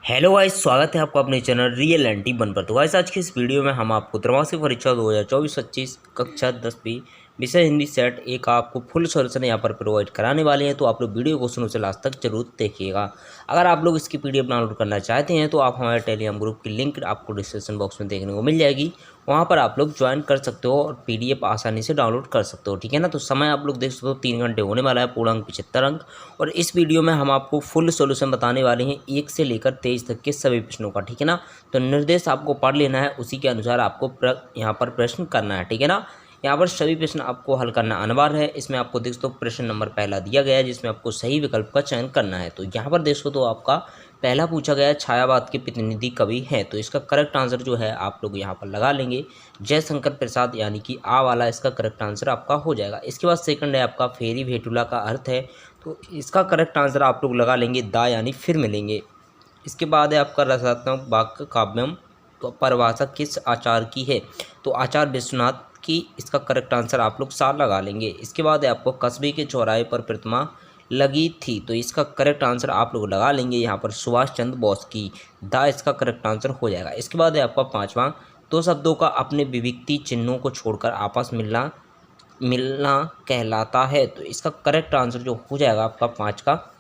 Hello guys, स्वागत है आपका अपने चैनल रियल एंटी वन पर। तो गाइस, आज की इस वीडियो में हम आपको त्रैमासिक परीक्षा 2024-25 कक्षा 10वीं विषय हिंदी सेट एक आपको फुल सॉल्यूशन यहाँ पर प्रोवाइड कराने वाले हैं। तो आप लोग वीडियो को शुरू से लास्ट तक जरूर देखिएगा। अगर आप लोग इसकी पीडीएफ डाउनलोड करना चाहते हैं तो आप हमारे टेलीग्राम ग्रुप की लिंक आपको डिस्क्रिप्शन बॉक्स में देखने को मिल जाएगी। वहाँ पर आप लोग ज्वाइन कर सकते हो और पीडीएफ आसानी से डाउनलोड कर सकते हो, ठीक है ना। तो समय आप लोग देख सकते हो 3 घंटे होने वाला है, पूर्णांक 75 अंक। और इस वीडियो में हम आपको फुल सॉल्यूशन बताने वाले हैं 1 से लेकर 23 तक के सभी प्रश्नों का, ठीक है ना। तो निर्देश आपको पढ़ लेना है, उसी के अनुसार आपको यहाँ पर प्रश्न करना है, ठीक है ना। यहाँ पर सभी प्रश्न आपको हल करना अनिवार्य है। इसमें आपको देख सकते हो प्रश्न नंबर पहला दिया गया है, जिसमें आपको सही विकल्प का चयन करना है। तो यहाँ पर देख सकते हो आपका पहला पूछा गया है छायावाद के प्रतिनिधि कवि हैं। तो इसका करेक्ट आंसर जो है आप लोग यहाँ पर लगा लेंगे जयशंकर प्रसाद, यानी कि आ वाला इसका करेक्ट आंसर आपका हो जाएगा। इसके बाद सेकंड है आपका फेरी भेटुला का अर्थ है। तो इसका करेक्ट आंसर आप लोग लगा लेंगे दा, यानी फिर मिलेंगे। इसके बाद है आपका रसात्मक वाक्य काव्यम तो परिभाषा किस आचार्य की है। तो आचार्य विश्वनाथ की, इसका करेक्ट आंसर आप लोग सार लगा लेंगे। इसके बाद है आपको कस्बे के चौराहे पर प्रतिमा लगी थी। तो इसका करेक्ट आंसर आप लोग लगा लेंगे यहाँ पर सुभाष चंद्र बोस की, दा इसका करेक्ट आंसर हो जाएगा। इसके बाद है आपका पाँचवा, दो शब्दों का अपने विभक्ति चिन्हों को छोड़कर आपस मिलना कहलाता है। तो इसका करेक्ट आंसर जो हो जाएगा आपका 5 का,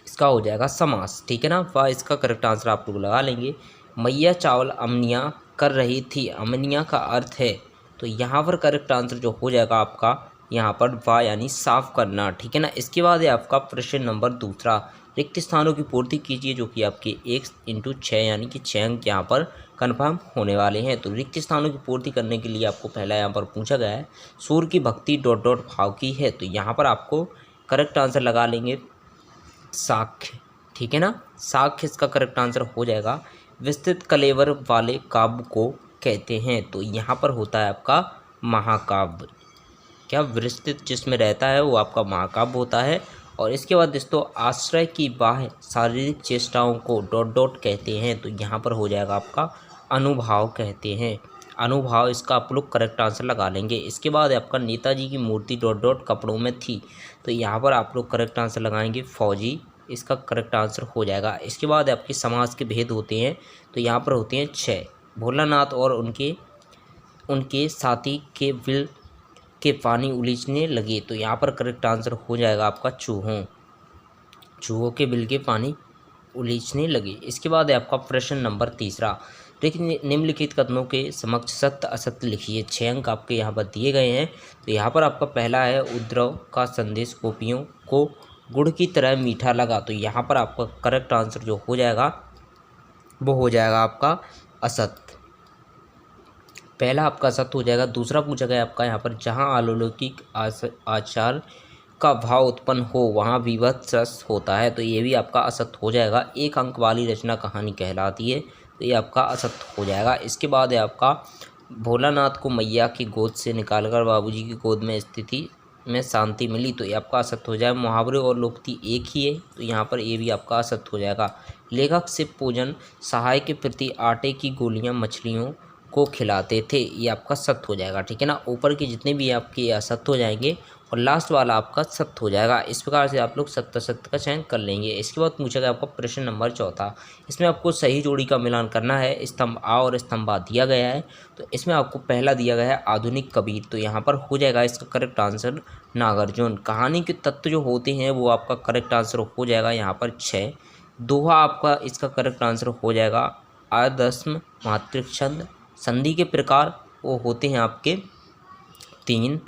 इसका हो जाएगा समास, ठीक है ना। वह इसका करेक्ट आंसर आप लोग लगा लेंगे। मैया चावल अमनिया कर रही थी, अमनिया का अर्थ है। तो यहाँ पर करेक्ट आंसर जो हो जाएगा आपका यहाँ पर वाह, यानी साफ करना, ठीक है ना। इसके बाद है आपका प्रश्न नंबर दूसरा, रिक्त स्थानों की पूर्ति कीजिए, जो कि आपके 1 × 6 यानी कि 6 अंक यहाँ पर कन्फर्म होने वाले हैं। तो रिक्त स्थानों की पूर्ति करने के लिए आपको पहला यहाँ पर पूछा गया है सूर्य की भक्ति ... भाव की है। तो यहाँ पर आपको करेक्ट आंसर लगा लेंगे साक्ष्य, ठीक है ना। साक्ष्य इसका करेक्ट आंसर हो जाएगा। विस्तृत कलेवर वाले काव्य को कहते हैं। तो यहाँ पर होता है आपका महाकाव्य। क्या विस्तृत जिसमें रहता है वो आपका महाकाव्य होता है। और इसके बाद दोस्तों आश्रय की बाह्य शारीरिक चेष्टाओं को ... कहते हैं। तो यहाँ पर हो जाएगा आपका अनुभाव कहते हैं। अनुभाव इसका आप लोग करेक्ट आंसर लगा लेंगे। इसके बाद आपका नेताजी की मूर्ति ... कपड़ों में थी। तो यहाँ पर आप लोग करेक्ट आंसर लगाएंगे फौजी, इसका करेक्ट आंसर हो जाएगा। इसके बाद आपके समाज के भेद होते हैं। तो यहाँ पर होते हैं 6, भोलानाथ और उनके साथी के बिल के पानी उलीचने लगे। तो यहाँ पर करेक्ट आंसर हो जाएगा आपका चूहों के बिल के पानी उलीचने लगे। इसके बाद है आपका प्रश्न नंबर तीसरा, निम्नलिखित कथनों के समक्ष सत्य असत्य लिखिए। 6 अंक आपके यहाँ पर दिए गए हैं। तो यहाँ पर आपका पहला है उद्रव का संदेश गोपियों को गुड़ की तरह मीठा लगा। तो यहाँ पर आपका करेक्ट आंसर जो हो जाएगा वो हो जाएगा आपका असत्य। पहला आपका असत्य हो जाएगा। दूसरा पूछा गया आपका यहाँ पर जहाँ अलौकिक आचार का भाव उत्पन्न हो वहाँ विभत्स रस होता है। तो ये भी आपका असत्य हो जाएगा। 1 अंक वाली रचना कहानी कहलाती है। तो ये आपका असत्य हो जाएगा। इसके बाद है आपका भोलानाथ को मैया की गोद से निकालकर बाबूजी की गोद में स्थिति में शांति मिली। तो ये आपका असत्य हो जाएगा। मुहावरे और लोकोक्ति एक ही है। तो यहाँ पर ये भी आपका असत्य हो जाएगा। लेखक शिव पूजन सहाय के प्रति आटे की गोलियाँ मछलियों को खिलाते थे, ये आपका सत्य हो जाएगा, ठीक है ना। ऊपर के जितने भी आपके असत्य हो जाएंगे और लास्ट वाला आपका सत्य हो जाएगा। इस प्रकार से आप लोग सत्य सत्य का चयन कर लेंगे। इसके बाद पूछा गया आपका प्रश्न नंबर चौथा, इसमें आपको सही जोड़ी का मिलान करना है। स्तंभ आ और स्तंभ बा दिया गया है। तो इसमें आपको पहला दिया गया है आधुनिक कबीर। तो यहाँ पर हो जाएगा इसका करेक्ट आंसर नागार्जुन। कहानी के तत्व जो होते हैं वो आपका करेक्ट आंसर हो जाएगा यहाँ पर 6। दोहा आपका इसका करेक्ट आंसर हो जाएगा आदस्म मातृछंद। संधि के प्रकार वो होते हैं आपके 3।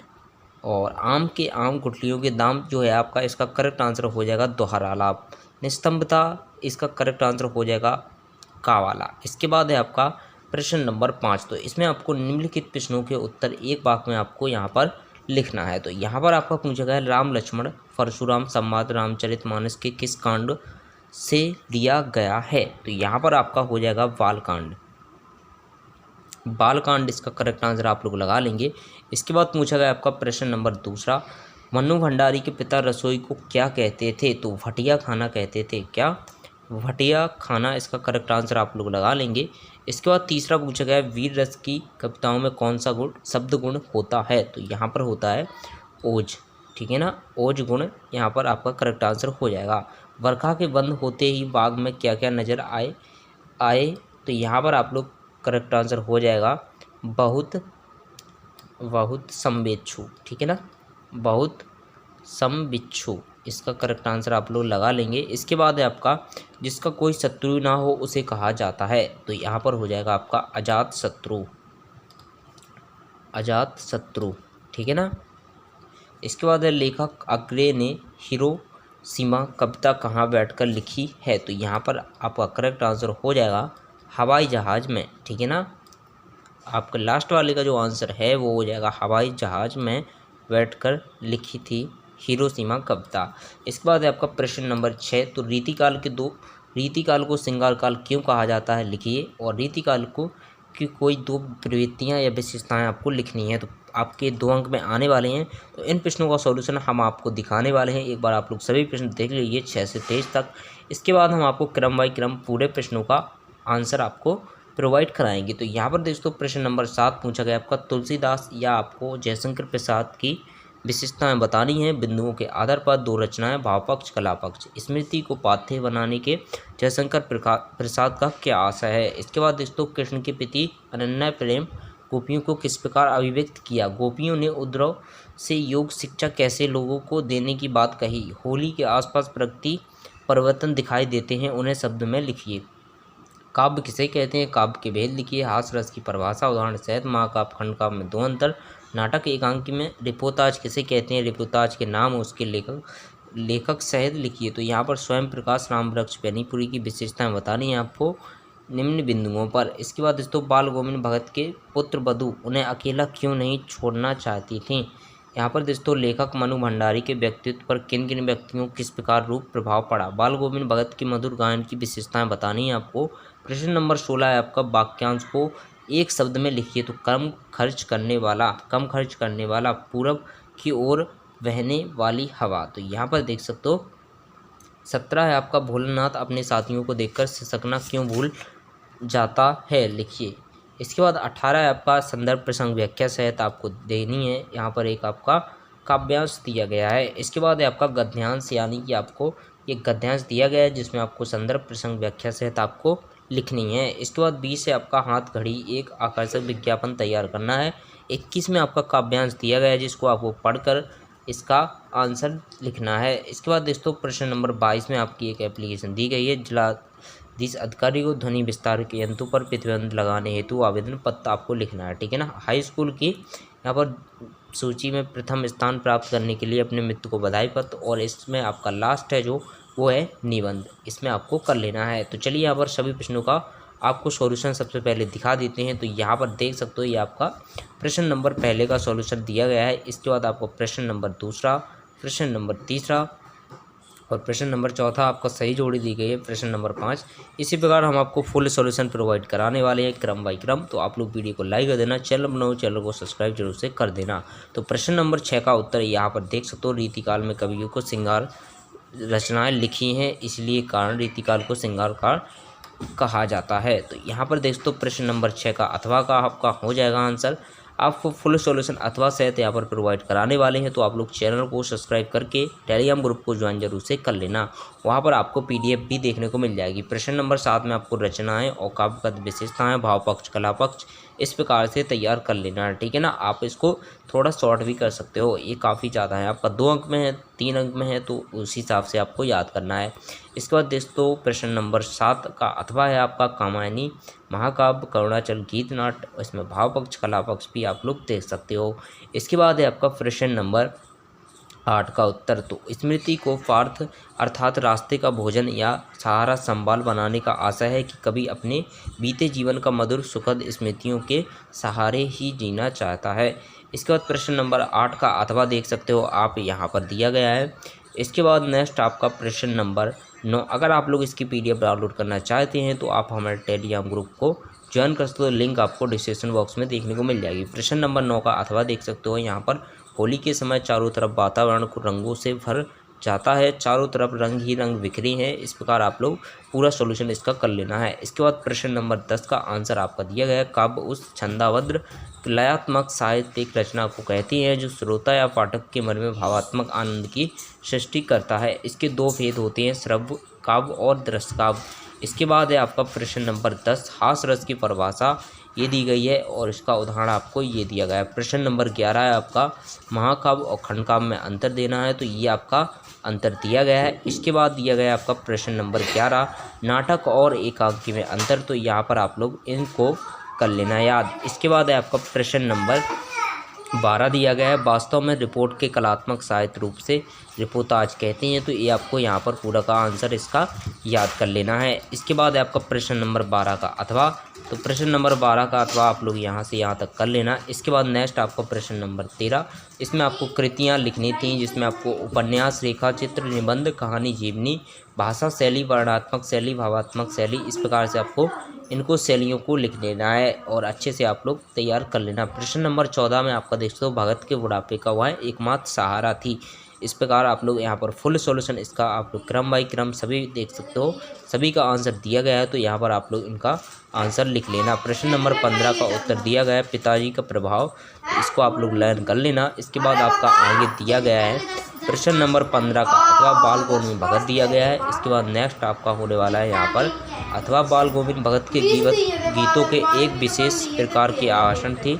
और आम के आम गुठलियों के दाम जो है आपका इसका करेक्ट आंसर हो जाएगा दोहरा लाभ। निस्तंभता इसका करेक्ट आंसर हो जाएगा का वाला। इसके बाद है आपका प्रश्न नंबर 5। तो इसमें आपको निम्नलिखित प्रश्नों के उत्तर एक वाक्य में आपको यहाँ पर लिखना है। तो यहाँ पर आपका पूछा गया है राम लक्ष्मण परशुराम संवाद रामचरितमानस के किस कांड से लिया गया है। तो यहाँ पर आपका हो जाएगा बालकांड इसका करेक्ट आंसर आप लोग लगा लेंगे। इसके बाद पूछा गया आपका प्रश्न नंबर दूसरा, मन्नू भंडारी के पिता रसोई को क्या कहते थे। तो भटिया खाना कहते थे। क्या भटिया खाना इसका करेक्ट आंसर आप लोग लगा लेंगे। इसके बाद तीसरा पूछा गया वीर रस की कविताओं में कौन सा गुण शब्द गुण होता है। तो यहाँ पर होता है ओज, ठीक है ना। ओज गुण यहाँ पर आपका करेक्ट आंसर हो जाएगा। वर्षा के बंद होते ही बाग में क्या क्या नज़र आए। तो यहाँ पर आप लोग करेक्ट आंसर हो जाएगा बहुत बहुत सम बिच्छू, ठीक है ना, बहुत सम बिच्छू, इसका करेक्ट आंसर आप लोग लगा लेंगे। इसके बाद है आपका जिसका कोई शत्रु ना हो उसे कहा जाता है। तो यहाँ पर हो जाएगा आपका अजात शत्रु, अजात शत्रु, ठीक है ना। इसके बाद है लेखक अग्रे ने हिरोशिमा कविता कहाँ बैठकर लिखी है। तो यहाँ पर आपका करेक्ट आंसर हो जाएगा हवाई जहाज़ में, ठीक है ना। आपका लास्ट वाले का जो आंसर है वो हो जाएगा हवाई जहाज़ में बैठकर लिखी थी हिरोशिमा कविता। इसके बाद है आपका प्रश्न नंबर 6। तो रीतिकाल को श्रृंगार काल क्यों कहा जाता है, लिखिए। और रीतिकाल को की कोई 2 प्रवृत्तियाँ या विशेषताएं आपको लिखनी है। तो आपके 2 अंक में आने वाले हैं। तो इन प्रश्नों का सॉल्यूशन हम आपको दिखाने वाले हैं। एक बार आप लोग सभी प्रश्न देख लीजिए 6 से 23 तक। इसके बाद हम आपको क्रम बाई क्रम पूरे प्रश्नों का आंसर आपको प्रोवाइड कराएंगे। तो यहाँ पर दोस्तों प्रश्न नंबर 7 पूछा गया आपका तुलसीदास या आपको जयशंकर प्रसाद की विशेषताएं बतानी हैं। बिंदुओं के आधार पर 2 रचनाएं, भाव पक्ष कला पक्ष। स्मृति को पाथ्य बनाने के जयशंकर प्रसाद का क्या आशय है। इसके बाद दोस्तों कृष्ण के प्रति अनन्य प्रेम गोपियों को किस प्रकार अभिव्यक्त किया। गोपियों ने उद्धव से योग शिक्षा कैसे लोगों को देने की बात कही। होली के आसपास प्रकृति परिवर्तन दिखाई देते हैं, उन्हें शब्द में लिखिए। काव्य किसे कहते हैं, काव्य के भेद लिखिए। हास रस की परिभाषा, उदाहरण शहद महाकाव्य खंड काव्य में 2 अंतर। नाटक एकांकी में रिपोताज किसे कहते हैं, रिपोताज के नाम उसके लेखक सहित लिखिए। तो यहाँ पर स्वयं प्रकाश राम वृक्ष बेनीपुरी की विशेषताएं बतानी है आपको निम्न बिंदुओं पर। इसके बाद दोस्तों बाल गोविंद भगत के पुत्र वधु उन्हें अकेला क्यों नहीं छोड़ना चाहती थी। यहाँ पर दोस्तों लेखक मनु भंडारी के व्यक्तित्व पर किन किन व्यक्तियों किस प्रकार रूप प्रभाव पड़ा। बाल गोविंद भगत के मधुर गायन की विशेषताएं बतानी है आपको। प्रश्न नंबर 16 है आपका वाक्यांश को एक शब्द में लिखिए। तो कम खर्च करने वाला पूरब की ओर बहने वाली हवा। तो यहाँ पर देख सकते हो 17 है आपका भोलेनाथ अपने साथियों को देखकर सिसकना क्यों भूल जाता है, लिखिए। इसके बाद 18 है आपका संदर्भ प्रसंग व्याख्या सहित आपको देनी है। यहाँ पर एक आपका काव्यांश दिया गया है। इसके बाद है आपका गद्यांश, यानी कि आपको एक गद्यांश दिया गया है जिसमें आपको संदर्भ प्रसंग व्याख्या सहित आपको लिखनी है। इसके बाद 20 है आपका हाथ घड़ी एक आकर्षक विज्ञापन तैयार करना है। 21 में आपका काव्यांश दिया गया है जिसको आपको पढ़कर इसका आंसर लिखना है। इसके बाद दोस्तों प्रश्न नंबर 22 में आपकी एक एप्लीकेशन दी गई है। जिलाधीश अधिकारी को ध्वनि विस्तार के यंत्रों पर प्रतिबंध लगाने हेतु आवेदन पत्र आपको लिखना है, ठीक है ना। हाई स्कूल की यहाँ पर सूची में प्रथम स्थान प्राप्त करने के लिए अपने मित्र को बधाई पत्र, और इसमें आपका लास्ट है जो वो है निबंध, इसमें आपको कर लेना है। तो चलिए यहाँ पर सभी प्रश्नों का आपको सॉल्यूशन सबसे पहले दिखा देते हैं। तो यहाँ पर देख सकते हो ये आपका प्रश्न नंबर पहले का सॉल्यूशन दिया गया है। इसके बाद आपको प्रश्न नंबर 2, प्रश्न नंबर 3 और प्रश्न नंबर 4 आपका सही जोड़ी दी गई है, प्रश्न नंबर 5। इसी प्रकार हम आपको फुल सॉल्यूशन प्रोवाइड कराने वाले हैं क्रम बाई क्रम। तो आप लोग वीडियो को लाइक कर देना, चैनल को सब्सक्राइब जरूर से कर देना। तो प्रश्न नंबर 6 का उत्तर यहाँ पर देख सकते हो रीतिकाल में कवियों को श्रृंगार रचनाएं लिखी हैं, इसलिए कारण रीतिकाल को श्रृंगार काल कहा जाता है। तो यहाँ पर देख तो प्रश्न नंबर 6 का अथवा का आपका हो जाएगा आंसर। आपको फुल सॉल्यूशन अथवा सहित यहाँ पर प्रोवाइड कराने वाले हैं। तो आप लोग चैनल को सब्सक्राइब करके टेलीग्राम ग्रुप को ज्वाइन जरूर से कर लेना, वहाँ पर आपको PDF भी देखने को मिल जाएगी। प्रश्न नंबर 7 में आपको रचनाएं और काव्यगत विशेषताएं, भाव पक्ष, कला पक्ष इस प्रकार से तैयार कर लेना है, ठीक है ना। आप इसको थोड़ा शॉर्ट भी कर सकते हो, ये काफ़ी ज़्यादा है, आपका 2 अंक में है 3 अंक में है, तो उस हिसाब से आपको याद करना है। इसके बाद दोस्तों प्रश्न नंबर 7 का अथवा है आपका कामायनी महाकाव्य करुणाचल गीत नाट्य, इसमें भाव पक्ष कला पक्ष भी आप लोग देख सकते हो। इसके बाद है आपका प्रश्न नंबर 8 का उत्तर। तो स्मृति को पार्थ अर्थात रास्ते का भोजन या सहारा संभाल बनाने का आशय है कि कभी अपने बीते जीवन का मधुर सुखद स्मृतियों के सहारे ही जीना चाहता है। इसके बाद प्रश्न नंबर 8 का अथवा देख सकते हो आप, यहाँ पर दिया गया है। इसके बाद नेक्स्ट आपका प्रश्न नंबर 9। अगर आप लोग इसकी PDF डाउनलोड करना चाहते हैं तो आप हमारे टेलीग्राम ग्रुप को ज्वाइन कर सकते हो, लिंक आपको डिस्क्रिप्शन बॉक्स में देखने को मिल जाएगी। प्रश्न नंबर 9 का अथवा देख सकते हो, यहाँ पर होली के समय चारों तरफ वातावरण को रंगों से भर जाता है, चारों तरफ रंग ही रंग बिखरे हैं। इस प्रकार आप लोग पूरा सॉल्यूशन इसका कर लेना है। इसके बाद प्रश्न नंबर 10 का आंसर आपका दिया गया है। काव्य उस छंदाबद्ध लयात्मक साहित्यिक रचना को कहती हैं जो श्रोता या पाठक के मन में भावात्मक आनंद की सृष्टि करता है। इसके दो भेद होते हैं, श्रव्य काव्य और दृश्य काव्य। इसके बाद है आपका प्रश्न नंबर 10, हास रस की परिभाषा ये दी गई है और इसका उदाहरण आपको ये दिया गया है। प्रश्न नंबर 11 है आपका महाकाव्य और खंडकाव्य में अंतर देना है, तो ये आपका अंतर दिया गया है। इसके बाद दिया गया है आपका प्रश्न नंबर 11, नाटक और एकांकी में अंतर, तो यहाँ पर आप लोग इनको कर लेना याद। इसके बाद है आपका प्रश्न नंबर 12 दिया गया है, वास्तव में रिपोर्ट के कलात्मक साहित्य रूप से रिपोर्टाज कहते हैं, तो ये आपको यहाँ पर पूरा का आंसर इसका याद कर लेना है। इसके बाद है आपका प्रश्न नंबर 12 का अथवा, तो प्रश्न नंबर 12 का अथवा आप लोग यहाँ से यहाँ तक कर लेना। इसके बाद नेक्स्ट आपका प्रश्न नंबर 13, इसमें आपको कृतियाँ लिखनी थी जिसमें आपको उपन्यास, रेखा चित्र, निबंध, कहानी, जीवनी, भाषा शैली, वर्णनात्मक शैली, भावात्मक शैली, इस प्रकार से आपको इनको शैलियों को लिख लेना है और अच्छे से आप लोग तैयार कर लेना। प्रश्न नंबर 14 में आपका देख सकते हो, भगत के बुढ़ापे का वह एकमात्र सहारा थी। इस प्रकार आप लोग यहाँ पर फुल सॉल्यूशन इसका आप लोग क्रम बाई क्रम सभी देख सकते हो, सभी का आंसर दिया गया है, तो यहाँ पर आप लोग इनका आंसर लिख लेना। प्रश्न नंबर 15 का उत्तर दिया गया है, पिताजी का प्रभाव, तो इसको आप लोग लर्न कर लेना। इसके बाद आपका आगे दिया गया है प्रश्न नंबर 15 का अथवा बाल गोविंद भगत दिया गया है। इसके बाद नेक्स्ट आपका होने वाला है यहाँ पर अथवा बाल गोविंद भगत के गीतों के एक विशेष प्रकार के आसन थे।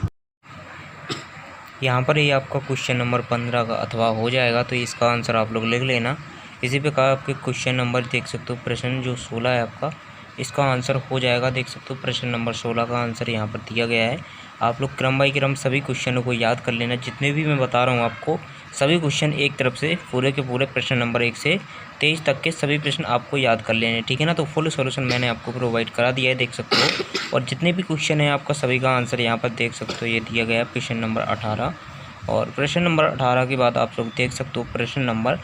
यहाँ पर ये आपका क्वेश्चन नंबर 15 का अथवा हो जाएगा, तो इसका आंसर आप लोग लिख लेना। इसी प्रकार आपके क्वेश्चन नंबर देख सकते हो, प्रश्न जो 16 है आपका, इसका आंसर हो जाएगा। देख सकते हो प्रश्न नंबर 16 का आंसर यहाँ पर दिया गया है। आप लोग क्रम बाई क्रम सभी क्वेश्चनों को याद कर लेना, जितने भी मैं बता रहा हूँ आपको सभी क्वेश्चन एक तरफ से पूरे के पूरे प्रश्न नंबर 1 से 23 तक के सभी प्रश्न आपको याद कर लेने, ठीक है ना। तो फुल सॉल्यूशन मैंने आपको प्रोवाइड करा दिया है, देख सकते हो। और जितने भी क्वेश्चन हैं आपका सभी का आंसर यहाँ पर देख सकते हो, ये दिया गया है प्रश्न नंबर 18। और प्रश्न नंबर 18 के बाद आप लोग देख सकते हो प्रश्न नंबर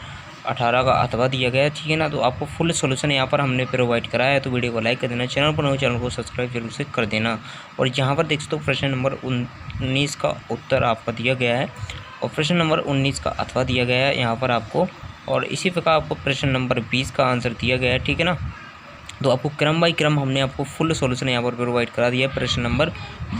18 का अथवा दिया गया है, ठीक है ना। तो आपको फुल सॉल्यूशन यहाँ पर हमने प्रोवाइड कराया है, तो वीडियो को लाइक कर देना, चैनल पर नए चैनल को सब्सक्राइब जरूर से कर देना। और यहाँ पर देख सकते हो प्रश्न नंबर 19 का उत्तर आपका दिया गया है और प्रश्न नंबर 19 का अथवा दिया गया है यहाँ पर आपको। और इसी प्रकार आपको प्रश्न नंबर 20 का आंसर दिया गया है, ठीक है ना। तो आपको क्रम बाई क्रम हमने आपको फुल सॉल्यूशन यहाँ पर प्रोवाइड करा दिया है। प्रश्न नंबर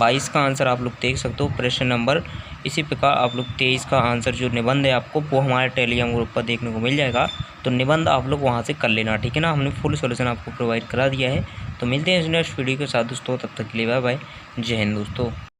22 का आंसर आप लोग देख सकते हो। प्रश्न नंबर इसी प्रकार आप लोग 23 का आंसर जो निबंध है आपको वो हमारे टेलीग्राम ग्रुप पर देखने को मिल जाएगा, तो निबंध आप लोग वहाँ से कर लेना, ठीक है ना। हमने फुल सॉल्यूशन आपको प्रोवाइड करा दिया है। तो मिलते हैं नेक्स्ट वीडियो के साथ दोस्तों, तब तक के लिए बाय बाय, जय हिंद दोस्तों।